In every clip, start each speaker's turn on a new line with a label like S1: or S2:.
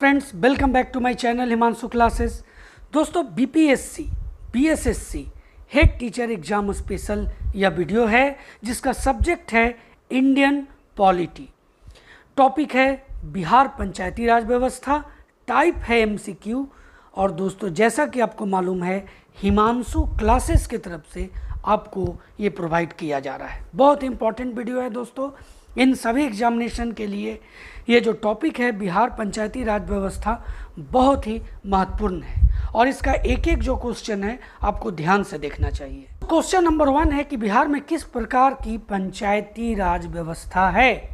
S1: Friends, welcome back to my channel Himanshu classes. दोस्तों, BPSC BSSC head teacher exam special यह video है जिसका subject है इंडियन पॉलिटी। टॉपिक है बिहार पंचायती राज व्यवस्था, टाइप है एमसीक्यू। और दोस्तों, जैसा कि आपको मालूम है, हिमांशु क्लासेस की तरफ से आपको ये प्रोवाइड किया जा रहा है। बहुत इंपॉर्टेंट वीडियो है दोस्तों, इन सभी एग्जामिनेशन के लिए ये जो टॉपिक है बिहार पंचायती राज व्यवस्था बहुत ही महत्वपूर्ण है और इसका एक एक जो क्वेश्चन है आपको ध्यान से देखना चाहिए। क्वेश्चन नंबर 1 है कि बिहार में किस प्रकार की पंचायती राज व्यवस्था है।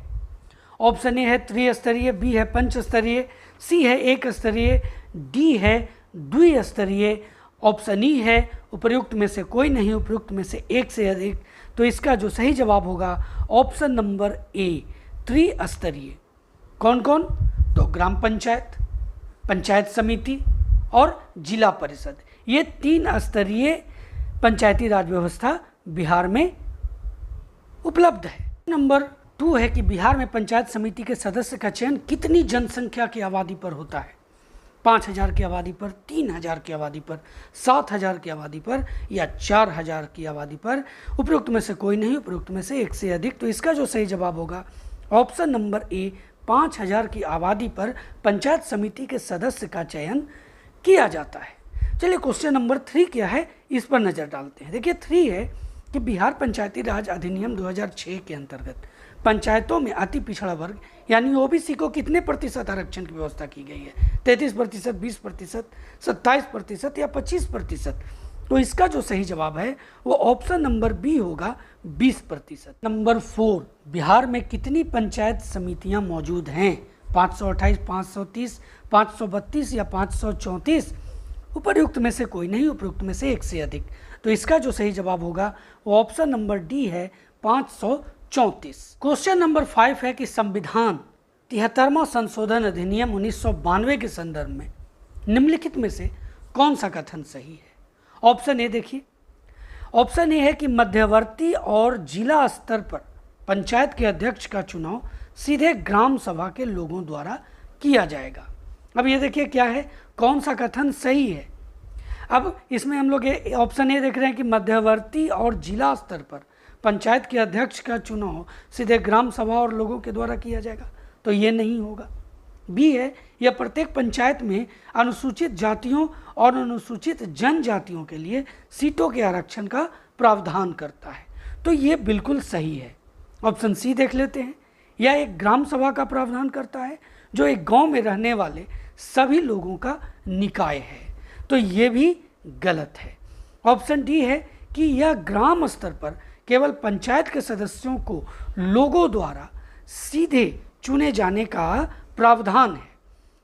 S1: ऑप्शन ए है त्रिस्तरीय, बी है पंचस्तरीय, सी है एक स्तरीय, डी है द्विस्तरीय, ऑप्शन ई है उपयुक्त में से कोई नहीं, उपयुक्त में से एक से अधिक। तो इसका जो सही जवाब होगा ऑप्शन नंबर ए त्रिस्तरीय। कौन कौन? तो ग्राम पंचायत, पंचायत समिति और जिला परिषद, ये 3 स्तरीय पंचायती राज व्यवस्था बिहार में उपलब्ध है। नंबर 2 है कि बिहार में पंचायत समिति के सदस्य का चयन कितनी जनसंख्या की आबादी पर होता है। 5,000 की आबादी पर, 3,000 की आबादी पर, 7,000 की आबादी पर या 4,000 की आबादी पर। उपयुक्त में से कोई नहीं, उपयुक्त में से एक से अधिक। तो इसका जो सही जवाब होगा ऑप्शन नंबर ए 5,000 की आबादी पर पंचायत समिति के सदस्य का चयन किया जाता है। चलिए, क्वेश्चन नंबर 3 क्या है इस पर नज़र डालते हैं। देखिए, 3 है कि बिहार पंचायती राज अधिनियम 2006 के अंतर्गत पंचायतों में अति पिछड़ा वर्ग यानी ओबीसी को कितने प्रतिशत आरक्षण की व्यवस्था की गई है। 33%, 20%, 27% या 25%। तो इसका जो सही जवाब है वो ऑप्शन नंबर बी होगा 20%। नंबर 4, बिहार में कितनी पंचायत समितियां मौजूद हैं। 528, 530, 532 या 534। उपयुक्त में से कोई नहीं, उपयुक्त में से एक से अधिक। तो इसका जो सही जवाब होगा वो ऑप्शन नंबर डी है 534। क्वेश्चन नंबर 5 है कि संविधान 73वां संशोधन अधिनियम 1992 के संदर्भ में निम्नलिखित में से कौन सा कथन सही है। ऑप्शन ए देखिए, ऑप्शन ए है कि मध्यवर्ती और जिला स्तर पर पंचायत के अध्यक्ष का चुनाव सीधे ग्राम सभा के लोगों द्वारा किया जाएगा। अब ये देखिए क्या है, कौन सा कथन सही है। अब इसमें हम लोग ऑप्शन ए देख रहे हैं कि मध्यवर्ती और जिला स्तर पर पंचायत के अध्यक्ष का चुनाव सीधे ग्राम सभा और लोगों के द्वारा किया जाएगा, तो ये नहीं होगा। बी है, यह प्रत्येक पंचायत में अनुसूचित जातियों और अनुसूचित जनजातियों के लिए सीटों के आरक्षण का प्रावधान करता है, तो ये बिल्कुल सही है। ऑप्शन सी देख लेते हैं, यह एक ग्राम सभा का प्रावधान करता है जो एक गांव में रहने वाले सभी लोगों का निकाय है, तो ये भी गलत है। ऑप्शन डी है कि यह ग्राम स्तर पर केवल पंचायत के सदस्यों को लोगों द्वारा सीधे चुने जाने का प्रावधान है।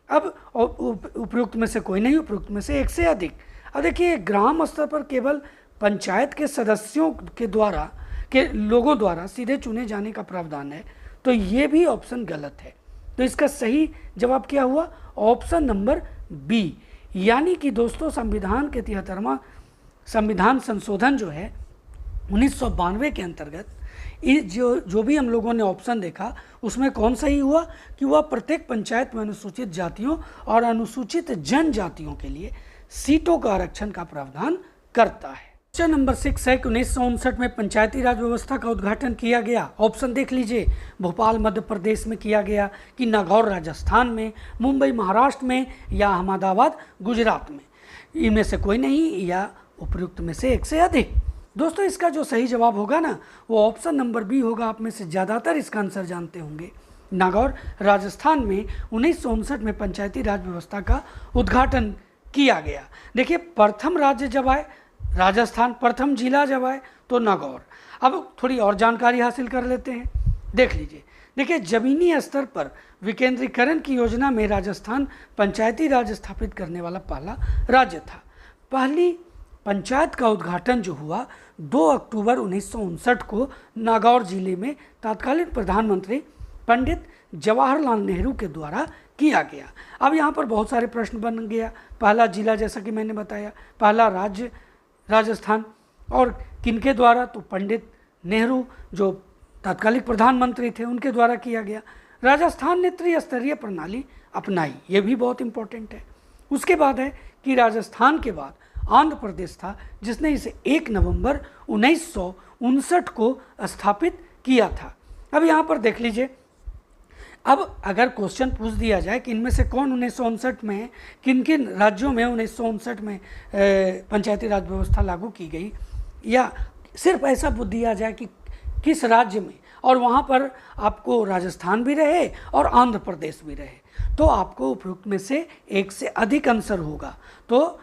S1: अब उपयुक्त में से कोई नहीं, उपयुक्त में से एक से अधिक। अब देखिए, ग्राम स्तर पर केवल पंचायत के सदस्यों के द्वारा के लोगों द्वारा सीधे चुने जाने का प्रावधान है, तो ये भी ऑप्शन गलत है। तो इसका सही जवाब क्या हुआ? Option number B. यानी कि दोस्तों, संविधान के 73वां संविधान संशोधन जो है 1992 के अंतर्गत जो भी हम लोगों ने ऑप्शन देखा उसमें कौन सही हुआ कि वह प्रत्येक पंचायत में अनुसूचित जातियों और अनुसूचित जनजातियों के लिए सीटों का आरक्षण का प्रावधान करता है। क्वेश्चन नंबर 6 है कि 1959 में पंचायती राज व्यवस्था का उद्घाटन किया गया। ऑप्शन देख लीजिए, भोपाल मध्य प्रदेश में किया गया कि नागौर राजस्थान में, मुंबई महाराष्ट्र में या अहमदाबाद गुजरात में। इनमें से कोई नहीं या उपयुक्त में से एक से अधिक। दोस्तों, इसका जो सही जवाब होगा ना वो ऑप्शन नंबर बी होगा। आप में से ज़्यादातर इसका आंसर जानते होंगे। नागौर राजस्थान में 1959 में पंचायती राज व्यवस्था का उद्घाटन किया गया। देखिए, प्रथम राज्य जब आए राजस्थान, प्रथम जिला जब आए तो नागौर। अब थोड़ी और जानकारी हासिल कर लेते हैं, देख लीजिए। देखिए, जमीनी स्तर पर विकेंद्रीकरण की योजना में राजस्थान पंचायती राज स्थापित करने वाला पहला राज्य था। पहली पंचायत का उद्घाटन जो हुआ 2 अक्टूबर 1959 को नागौर जिले में तत्कालीन प्रधानमंत्री पंडित जवाहरलाल नेहरू के द्वारा किया गया। अब यहाँ पर बहुत सारे प्रश्न बन गया। पहला जिला, जैसा कि मैंने बताया, पहला राज्य राजस्थान, और किनके द्वारा? तो पंडित नेहरू जो तत्कालीन प्रधानमंत्री थे उनके द्वारा किया गया। राजस्थान ने त्रिस्तरीय प्रणाली अपनाई, ये भी बहुत इंपॉर्टेंट है। उसके बाद है कि राजस्थान के बाद आंध्र प्रदेश था जिसने इसे 1 नवंबर 1959 को स्थापित किया था। अब यहाँ पर देख लीजिए, अब अगर क्वेश्चन पूछ दिया जाए कि इनमें से कौन 1959 में, किन किन राज्यों में 1959 में पंचायती राज व्यवस्था लागू की गई, या सिर्फ ऐसा पूछ दिया जाए कि किस राज्य में, और वहाँ पर आपको राजस्थान भी रहे और आंध्र प्रदेश भी रहे, तो आपको उपयुक्त में से एक से अधिक आंसर होगा। तो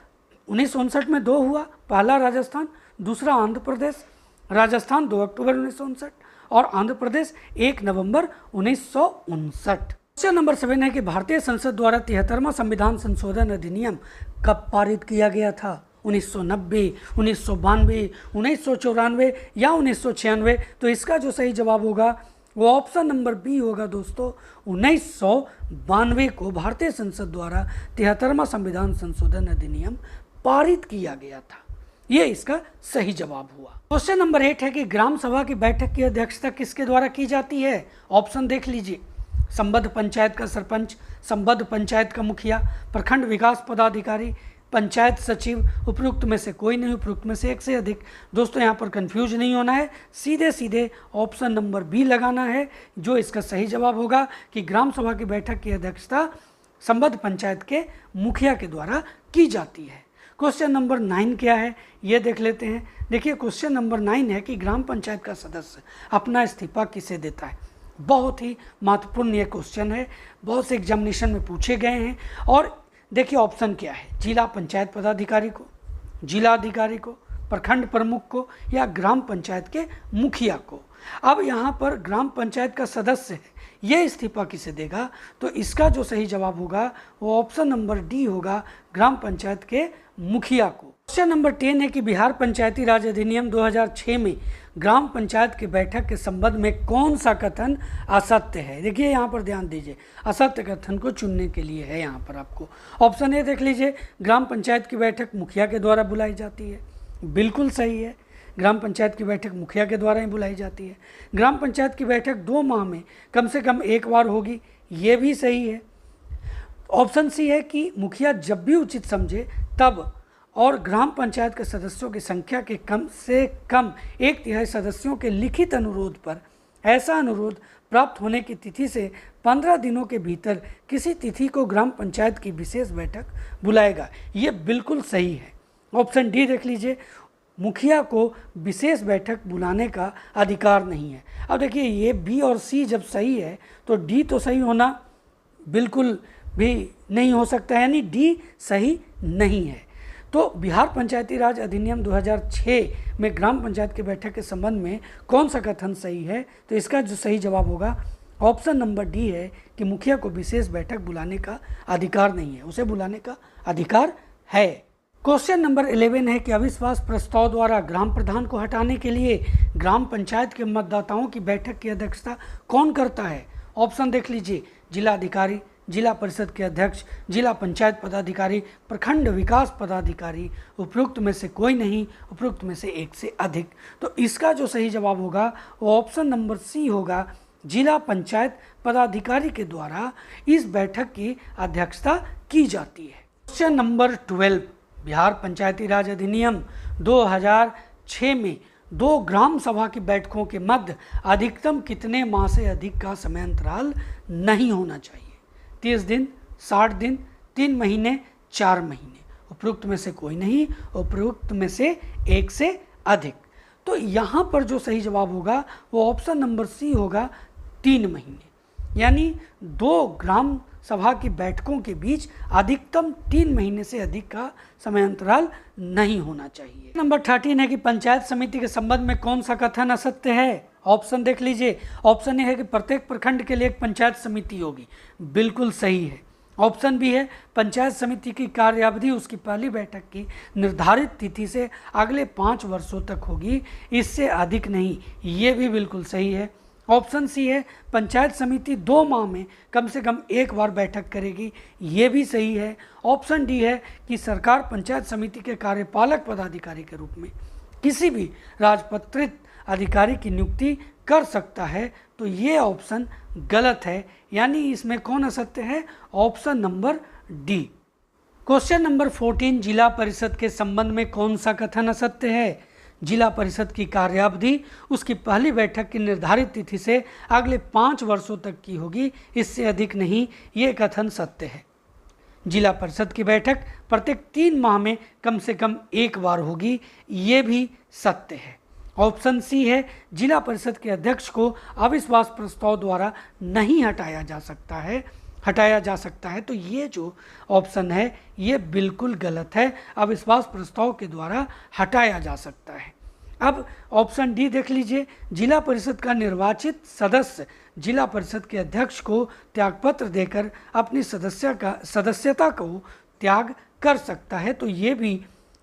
S1: 1959 में 2 हुआ, पहला राजस्थान, दूसरा आंध्र प्रदेश। राजस्थान 2 अक्टूबर 1959 और आंध्र प्रदेश 1 नवंबर 1959। क्वेश्चन नंबर 7 है कि भारतीय संसद द्वारा 73वां संविधान संशोधन अधिनियम कब पारित किया गया था? 1990, 1992, 1994 या 1996? तो इसका जो सही जवाब होगा वो ऑप्शन नंबर बी होगा दोस्तों, 1992 को भारतीय संसद द्वारा 73वां संविधान संशोधन अधिनियम पारित किया गया था। ये इसका सही जवाब हुआ। क्वेश्चन नंबर 8 है कि ग्राम सभा की बैठक की अध्यक्षता किसके द्वारा की जाती है? ऑप्शन देख लीजिए, संबद्ध पंचायत का सरपंच, संबद्ध पंचायत का मुखिया, प्रखंड विकास पदाधिकारी, पंचायत सचिव, उपयुक्त में से कोई नहीं, उपयुक्त में से एक से अधिक। दोस्तों यहाँ पर कंफ्यूज नहीं होना है, सीधे सीधे ऑप्शन नंबर बी लगाना है, जो इसका सही जवाब होगा कि ग्राम सभा की बैठक की अध्यक्षता संबद्ध पंचायत के मुखिया के द्वारा की जाती है। क्वेश्चन नंबर 9 क्या है ये देख लेते हैं। देखिए क्वेश्चन नंबर 9 है कि ग्राम पंचायत का सदस्य अपना इस्तीफा किसे देता है? बहुत ही महत्वपूर्ण ये क्वेश्चन है, बहुत से एग्जामिनेशन में पूछे गए हैं। और देखिए ऑप्शन क्या है, जिला पंचायत पदाधिकारी को, जिला अधिकारी को, प्रखंड प्रमुख को, या ग्राम पंचायत के मुखिया को। अब यहाँ पर ग्राम पंचायत का सदस्य है, ये इस्तीफा किसे देगा? तो इसका जो सही जवाब होगा वो ऑप्शन नंबर डी होगा, ग्राम पंचायत के मुखिया को। क्वेश्चन नंबर 10 है कि बिहार पंचायती राज अधिनियम 2006 में ग्राम पंचायत की बैठक के संबंध में कौन सा कथन असत्य है? देखिए यहाँ पर ध्यान दीजिए, असत्य कथन को चुनने के लिए है यहाँ पर आपको। ऑप्शन ए देख लीजिए, ग्राम पंचायत की बैठक मुखिया के द्वारा बुलाई जाती है, बिल्कुल सही है, ग्राम पंचायत की बैठक मुखिया के द्वारा ही बुलाई जाती है। ग्राम पंचायत की बैठक 2 माह में कम से कम 1 बार होगी, ये भी सही है। ऑप्शन सी है कि मुखिया जब भी उचित समझे तब, और ग्राम पंचायत के सदस्यों की संख्या के कम से कम 1/3 सदस्यों के लिखित अनुरोध पर ऐसा अनुरोध प्राप्त होने की तिथि से 15 दिनों के भीतर किसी तिथि को ग्राम पंचायत की विशेष बैठक बुलाएगा, ये बिल्कुल सही है। ऑप्शन डी देख लीजिए, मुखिया को विशेष बैठक बुलाने का अधिकार नहीं है। अब देखिए ये बी और सी जब सही है तो डी तो सही होना बिल्कुल भी नहीं हो सकता, यानी डी सही नहीं है। तो बिहार पंचायती राज अधिनियम 2006 में ग्राम पंचायत की बैठक के संबंध में कौन सा कथन सही है? तो इसका जो सही जवाब होगा ऑप्शन नंबर डी है कि मुखिया को विशेष बैठक बुलाने का अधिकार नहीं है, उसे बुलाने का अधिकार है। क्वेश्चन नंबर 11 है कि अविश्वास प्रस्ताव द्वारा ग्राम प्रधान को हटाने के लिए ग्राम पंचायत के मतदाताओं की बैठक की अध्यक्षता कौन करता है? ऑप्शन देख लीजिए, जिला अधिकारी, जिला परिषद के अध्यक्ष, जिला पंचायत पदाधिकारी, प्रखंड विकास पदाधिकारी, उपयुक्त में से कोई नहीं, उपयुक्त में से एक से अधिक। तो इसका जो सही जवाब होगा वो ऑप्शन नंबर सी होगा, जिला पंचायत पदाधिकारी के द्वारा इस बैठक की अध्यक्षता की जाती है। क्वेश्चन नंबर 12, बिहार पंचायती राज अधिनियम 2006 में 2 ग्राम सभा की बैठकों के मध्य अधिकतम कितने माह से अधिक का समय अंतराल नहीं होना चाहिए? 30 दिन, 60 दिन, 3 महीने, 4 महीने। उपयुक्त में से कोई नहीं, उपयुक्त में से एक से अधिक। तो यहाँ पर जो सही जवाब होगा वो ऑप्शन नंबर सी होगा, 3 महीने, यानी 2 ग्राम सभा की बैठकों के बीच अधिकतम 3 महीने से अधिक का समय अंतराल नहीं होना चाहिए। नंबर 13 है कि पंचायत समिति के संबंध में कौन सा कथन असत्य है? ऑप्शन देख लीजिए, ऑप्शन ए है कि प्रत्येक प्रखंड के लिए एक पंचायत समिति होगी, बिल्कुल सही है। ऑप्शन बी है पंचायत समिति की कार्यावधि उसकी पहली बैठक की निर्धारित तिथि से अगले 5 वर्षों तक होगी, इससे अधिक नहीं, ये भी बिल्कुल सही है। ऑप्शन सी है पंचायत समिति 2 माह में कम से कम 1 बार बैठक करेगी, ये भी सही है। ऑप्शन डी है कि सरकार पंचायत समिति के कार्यपालक पदाधिकारी के रूप में किसी भी राजपत्रित अधिकारी की नियुक्ति कर सकता है, तो ये ऑप्शन गलत है, यानी इसमें कौन असत्य है? Option number D. Question number 14, जिला परिषद के संबंध में कौन सा कथन असत्य है? जिला परिषद की कार्यावधि उसकी पहली बैठक की निर्धारित तिथि से अगले 5 वर्षों तक की होगी, इससे अधिक नहीं, ये कथन सत्य है। जिला परिषद की बैठक प्रत्येक 3 माह में कम से कम 1 बार होगी, ये भी सत्य है। ऑप्शन सी है, जिला परिषद के अध्यक्ष को अविश्वास प्रस्ताव द्वारा नहीं हटाया जा सकता है, तो ये जो ऑप्शन है ये बिल्कुल गलत है, अविश्वास प्रस्ताव के द्वारा हटाया जा सकता है। अब ऑप्शन डी देख लीजिए, जिला परिषद का निर्वाचित सदस्य जिला परिषद के अध्यक्ष को त्यागपत्र देकर अपनी सदस्यता को त्याग कर सकता है, तो ये भी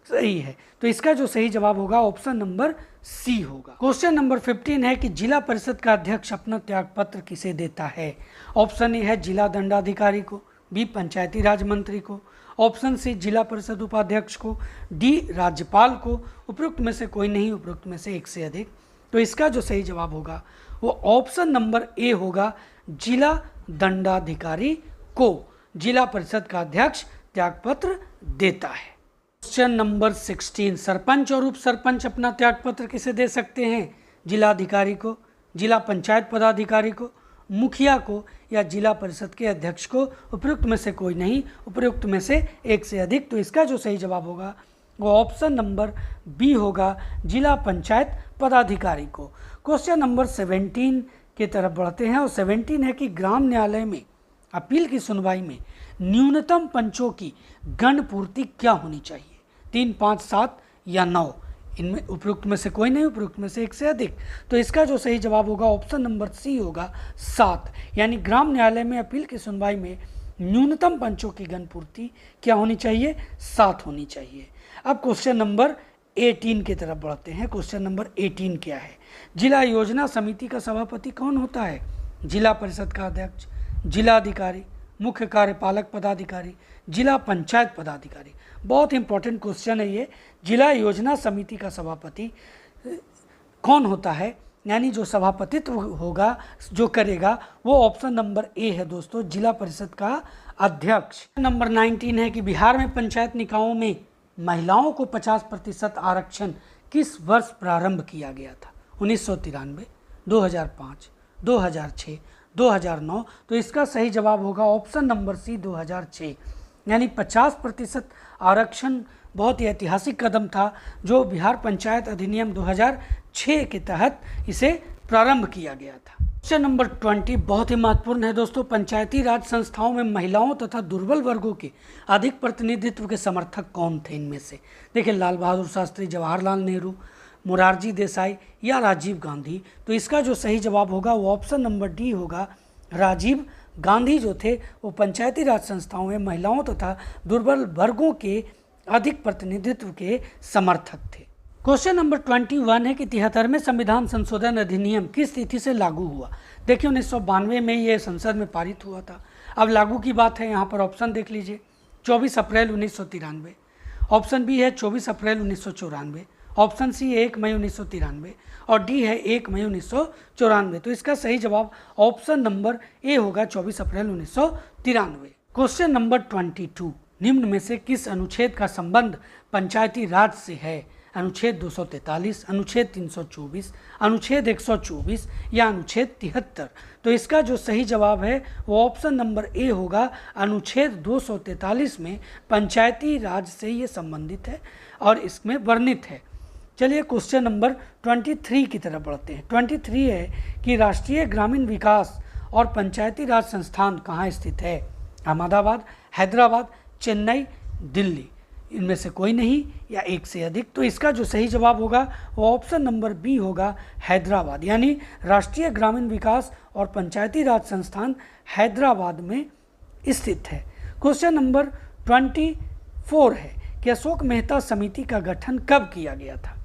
S1: सही है। तो इसका जो सही जवाब होगा ऑप्शन नंबर सी होगा। क्वेश्चन नंबर 15 है कि जिला परिषद का अध्यक्ष अपना त्यागपत्र किसे देता है? ऑप्शन ए है जिला दंडाधिकारी को, बी पंचायती राज मंत्री को, ऑप्शन सी जिला परिषद उपाध्यक्ष को, डी राज्यपाल को, उपरोक्त में से कोई नहीं, उपरोक्त में से एक से अधिक। तो इसका जो सही जवाब होगा वो ऑप्शन नंबर ए होगा, जिला दंडाधिकारी को जिला परिषद का अध्यक्ष त्यागपत्र देता है। क्वेश्चन नंबर 16, सरपंच और उप सरपंच अपना त्यागपत्र किसे दे सकते हैं? जिलाधिकारी को, जिला पंचायत पदाधिकारी को, मुखिया को या जिला परिषद के अध्यक्ष को, उपयुक्त में से कोई नहीं, उपयुक्त में से एक से अधिक। तो इसका जो सही जवाब होगा वो ऑप्शन नंबर बी होगा, जिला पंचायत पदाधिकारी को। क्वेश्चन नंबर 17 की तरफ बढ़ते हैं और 17 है कि ग्राम न्यायालय में अपील की सुनवाई में न्यूनतम पंचों की गण पूर्ति क्या होनी चाहिए? 3, 5, 7 या 9, इनमें उपयुक्त में से कोई नहीं, उपयुक्त में से एक से अधिक। तो इसका जो सही जवाब होगा ऑप्शन नंबर सी होगा, 7, यानी ग्राम न्यायालय में अपील की सुनवाई में न्यूनतम पंचों की गण पूर्ति क्या होनी चाहिए? 7 होनी चाहिए। अब क्वेश्चन नंबर 18 की तरफ बढ़ते हैं। क्वेश्चन नंबर 18 क्या है? जिला योजना समिति का सभापति कौन होता है? जिला परिषद का अध्यक्ष, जिलाधिकारी, मुख्य कार्यपालक पदाधिकारी, जिला पंचायत पदाधिकारी। बहुत इंपॉर्टेंट क्वेश्चन है ये। जिला योजना समिति का सभापति कौन होता है, यानी जो सभापतित्व होगा, जो करेगा, वो ऑप्शन नंबर ए है दोस्तों, जिला परिषद का अध्यक्ष। नंबर 19 है कि बिहार में पंचायत निकायों में महिलाओं को 50% आरक्षण किस वर्ष प्रारंभ किया गया था? 1993, 2005, 2006, 2009। तो इसका सही जवाब होगा ऑप्शन नंबर सी, 2006, यानी 50% आरक्षण बहुत ही ऐतिहासिक कदम था जो बिहार पंचायत अधिनियम 2006 के तहत इसे प्रारंभ किया गया था। क्वेश्चन नंबर 20 बहुत ही महत्वपूर्ण है दोस्तों। पंचायती राज संस्थाओं में महिलाओं तथा दुर्बल वर्गों के अधिक प्रतिनिधित्व के समर्थक कौन थे इनमें से? देखिए, लाल बहादुर शास्त्री, जवाहरलाल नेहरू, मोरारजी देसाई या राजीव गांधी। तो इसका जो सही जवाब होगा वो ऑप्शन नंबर डी होगा, राजीव गांधी जो थे वो पंचायती राज संस्थाओं में महिलाओं तथा दुर्बल वर्गों के अधिक प्रतिनिधित्व के समर्थक थे। क्वेश्चन नंबर 21 है कि 73वें संविधान संशोधन अधिनियम किस तिथि से लागू हुआ? देखिए, 1992 में ये संसद में पारित हुआ था। अब लागू की बात है, यहाँ पर ऑप्शन देख लीजिए, 24 अप्रैल 1993, ऑप्शन बी है 24 अप्रैल 1994, ऑप्शन सी है 1 मई 1993 और डी है 1 मई 1994। तो इसका सही जवाब ऑप्शन नंबर ए होगा, 24 अप्रैल 1993। क्वेश्चन नंबर 22, निम्न में से किस अनुच्छेद का संबंध पंचायती राज से है? अनुच्छेद 243, अनुच्छेद 324, अनुच्छेद 124 या अनुच्छेद 73। तो इसका जो सही जवाब है वो ऑप्शन नंबर ए होगा, अनुच्छेद 243 में पंचायती राज से ये संबंधित है और इसमें वर्णित है। चलिए क्वेश्चन नंबर 23 की तरफ बढ़ते हैं। 23 है कि राष्ट्रीय ग्रामीण विकास और पंचायती राज संस्थान कहाँ स्थित है? अहमदाबाद, हैदराबाद, चेन्नई, दिल्ली, इनमें से कोई नहीं या एक से अधिक। तो इसका जो सही जवाब होगा वो ऑप्शन नंबर बी होगा, हैदराबाद, यानी राष्ट्रीय ग्रामीण विकास और पंचायती राज संस्थान हैदराबाद में स्थित है। क्वेश्चन नंबर 24 है कि अशोक मेहता समिति का गठन कब किया गया था?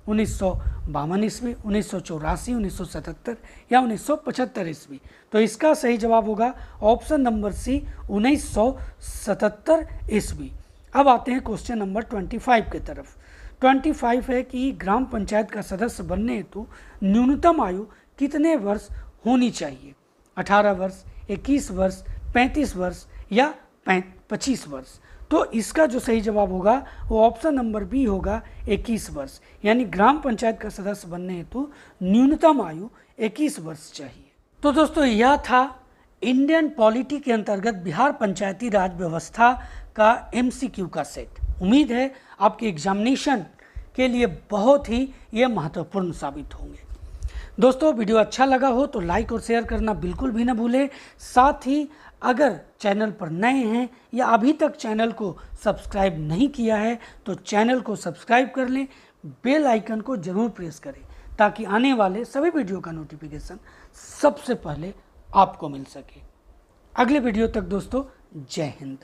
S1: 1952 ईस्वी, 1984, 1977 या 1975 ईस्वी। तो इसका सही जवाब होगा ऑप्शन नंबर सी, 1977 ईस्वी। अब आते हैं क्वेश्चन नंबर 25 की तरफ। 25 है कि ग्राम पंचायत का सदस्य बनने हेतु न्यूनतम आयु कितने वर्ष होनी चाहिए? 18 वर्ष, 21 वर्ष, 35 वर्ष या 25 वर्ष। तो इसका जो सही जवाब होगा वो ऑप्शन नंबर बी होगा, 21 वर्ष। यानी ग्राम पंचायत का सदस्य बनने हेतु न्यूनतम आयु 21 वर्ष चाहिए। तो दोस्तों यह था इंडियन पॉलिटी के अंतर्गत बिहार पंचायती राज व्यवस्था का MCQ का सेट। उम्मीद है आपके एग्जामिनेशन के लिए बहुत ही ये महत्वपूर्ण साबित होंगे। दोस्तों वीडियो अच्छा लगा हो तो लाइक और शेयर करना बिल्कुल भी ना भूलें। साथ ही अगर चैनल पर नए हैं या अभी तक चैनल को सब्सक्राइब नहीं किया है तो चैनल को सब्सक्राइब कर लें, बेल आइकन को जरूर प्रेस करें ताकि आने वाले सभी वीडियो का नोटिफिकेशन सबसे पहले आपको मिल सके। अगले वीडियो तक दोस्तों, जय हिंद।